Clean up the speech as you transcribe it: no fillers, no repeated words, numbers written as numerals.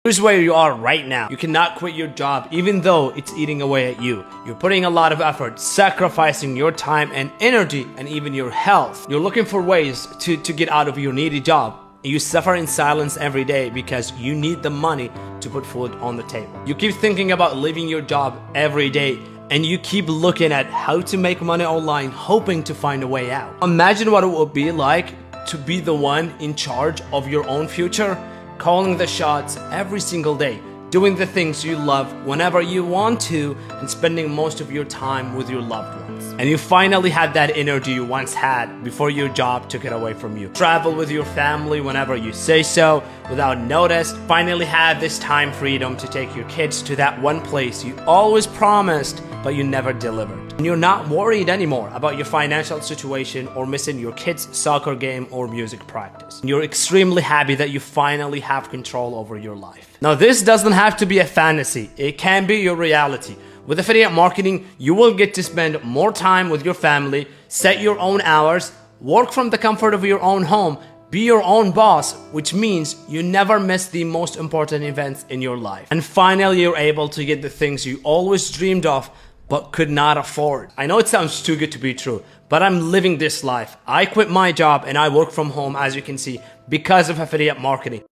Here's where you are right now. You cannot quit your job even though it's eating away at you. You're putting a lot of effort, sacrificing your time and energy and even your health. You're looking for ways to get out of your needy job. You suffer in silence every day because you need the money to put food on the table. You keep thinking about leaving your job every day and you keep looking at how to make money online, hoping to find a way out. Imagine what it would be like to be the one in charge of your own future, calling the shots every single day, doing the things you love whenever you want to, and spending most of your time with your loved ones. And you finally had that energy you once had before your job took it away from you. Travel with your family whenever you say so, without notice. Finally had this time freedom to take your kids to that one place you always promised, but you never delivered. And you're not worried anymore about your financial situation or missing your kids' soccer game or music practice. You're extremely happy that you finally have control over your life. Now, this doesn't have to be a fantasy. It can be your reality. With affiliate marketing, you will get to spend more time with your family, set your own hours, work from the comfort of your own home, be your own boss, which means you never miss the most important events in your life. And finally, you're able to get the things you always dreamed of but could not afford. I know it sounds too good to be true, but I'm living this life. I quit my job and I work from home, as you can see, because of affiliate marketing.